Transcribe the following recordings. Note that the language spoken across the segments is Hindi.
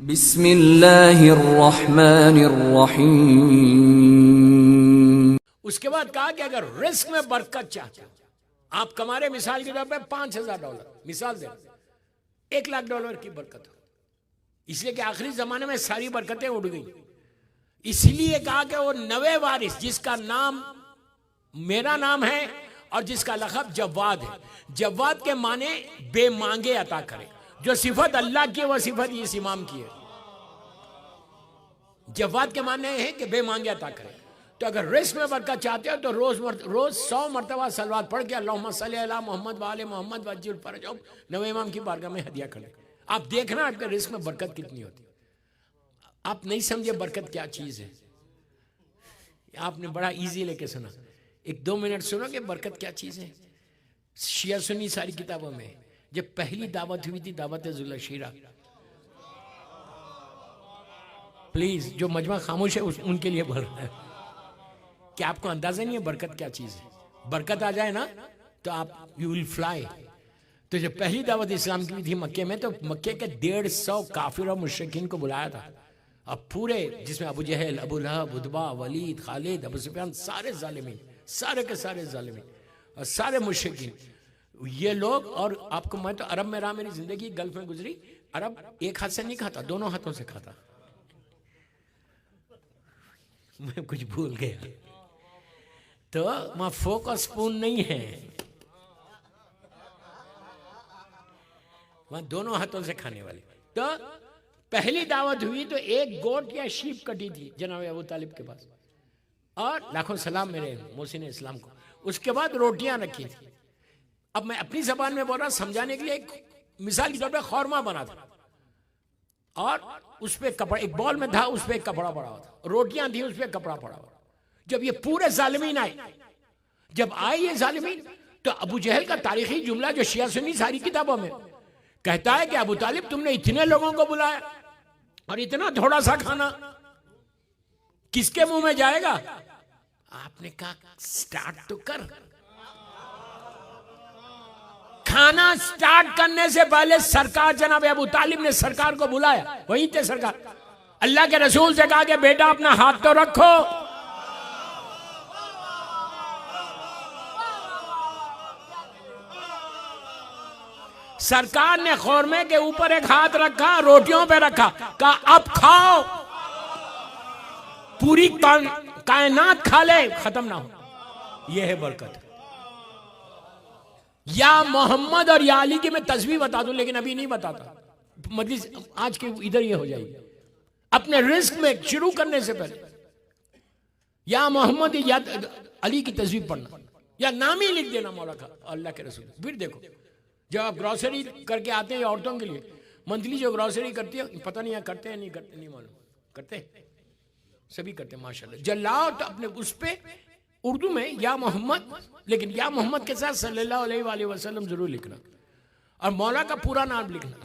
बिस्मिल्लाहिर्रहमानिर्रहीम। उसके बाद कहा कि अगर रिस्क में बरकत चाहते हो, आप कमा रहे मिसाल के तौर पे $5,000, मिसाल दे $1,00,000 की बरकत हो, इसलिए कि आखिरी जमाने में सारी बरकतें उड़ गई। इसलिए कहा कि वो 90 वारिस जिसका नाम मेरा नाम है और जिसका लक़ब जव्वाद है, जव्वाद के माने बेमांगे अता करे। जो सिफत अल्लाह की है वो सिफत इस इमाम की है। जव्वाद के माने है कि बेमांगे अता करे। तो अगर रिस्क में बरकत चाहते हो तो रोज 100 मरतबा सलवात पढ़ के अल्लाहुम्मा सल्ली अला मोहम्मद वाले मोहम्मद वज्जिल फरज नवे इमाम की बारगाह में हदिया कर। आप देखना आपके रिस्क में बरकत कितनी होती। आप नहीं समझे बरकत क्या चीज़ है, आपने बड़ा इजी लेके सुना। 1-2 मिनट सुनोगे बरकत क्या चीज़ है। शिया सुन्नी सारी किताबों में जब पहली दावत हुई थी, दावत जुलशीरा, प्लीज जो मजमा खामोश है उनके लिए बोल रहा है कि आपको अंदाजा नहीं है बरकत क्या चीज़ है। बरकत आ जाए ना तो आप यू विल फ्लाई। तो जब पहली दावत इस्लाम की थी मक्के में, तो मक्के के 150 काफिर और मुशरिकीन को बुलाया था। अब पूरे जिसमें अबू जहल, अबू लहब, उतबा, वलीद, खालिद, अबू सुफियान, सारे जालिमीन, सारे के सारे जालिमीन और सारे मुशरिकीन, ये लोग। और आपको मैं तो अरब में रहा, मेरी जिंदगी गल्फ में गुजरी। अरब एक हाथ से नहीं खाता, दोनों हाथों से खाता। मैं कुछ भूल गया तो वहां फोक और स्पून नहीं है, वहां दोनों हाथों से खाने वाले। तो पहली दावत हुई तो एक गोट या शीप कटी थी जनाब अबू तालिब के पास, और लाखों सलाम मेरे मोहसिन इस्लाम को। उसके बाद रोटियां रखी थी। अब मैं अपनी जबान में बोल रहा समझाने के लिए। एक मिसाल के तौर पे खौरमा बना था और उस पर कपड़ा एक बॉल में था, उस पर कपड़ा पड़ा हुआ था, रोटियां थी, उस पर कपड़ा पड़ा हुआ। जब ये पूरे जालिमीन आए, जब आए ये जालिमीन, तो अबू जहल का तारीखी जुमला जो शिया सुन्नी सारी किताबों में कहता है कि अबू तालिब तुमने इतने लोगों को बुलाया और इतना थोड़ा सा खाना किसके मुंह में जाएगा। आपने कहा स्टार्ट तो कर। खाना स्टार्ट करने से पहले सरकार जनाब अबू तालिब ने सरकार को बुलाया। वहीं थे सरकार, अल्लाह के रसूल से कहा कि बेटा अपना हाथ तो रखो। सरकार ने खौरमे के ऊपर एक हाथ रखा, रोटियों पे रखा, कहा अब खाओ, पूरी कायनात खा ले, खत्म ना हो। यह है बरकत। या मोहम्मद और या अली की मैं तस्वीर बता दूं, लेकिन अभी नहीं बताता, मजलिस आज के इधर ये हो जाएगी। अपने रिस्क में शुरू करने से पहले या मोहम्मद या अली की तस्वीर पढ़ना, या नाम ही लिख देना मौला का, अल्लाह के रसूल। फिर देखो जब आप ग्रॉसरी करके आते हैं औरतों के लिए, मंथली जो ग्रॉसरी करती है, पता नहीं करते हैं नहीं करते, नहीं मालूम, करते सभी करते हैं माशाल्लाह। जलाओ तो अपने उस पे उर्दू में या मोहम्मद, लेकिन या मोहम्मद के साथ सल्लल्लाहु अलैहि वसल्लम जरूर लिखना, और मौला का पूरा नाम लिखना,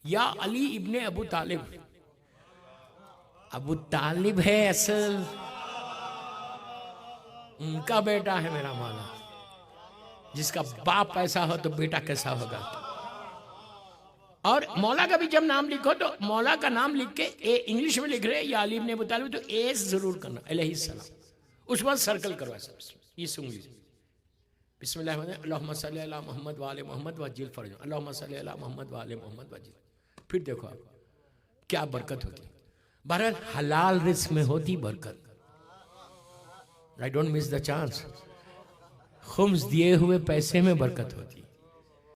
या अली इब्ने अबू तालिब। अबू तालिब है असल, उनका बेटा है मेरा मौला। जिसका बाप ऐसा हो तो बेटा कैसा होगा। और मौला का भी जब नाम लिखो तो मौला का नाम लिख के इंग्लिश में लिख रहे या अली इब्ने अबू तालिब, तो एस जरूर करना, अलैहिस्सलाम। उस बाद सर्कल करवा सब ये सुन लीजिए। बिस्मिल्लाह अल्लाहुम्मा सल्ली अला मोहम्मद वाले मोहम्मद वज्जिल फरज, अल्लाहुम्मा सल्ली अला मोहम्मद वाले मोहम्मद वज्जिल। फिर देखो आप क्या बरकत होती। बहरहाल हलाल रिस्क में होती बरकत। I don't miss the chance. खुम्स दिए हुए पैसे में बरकत होती।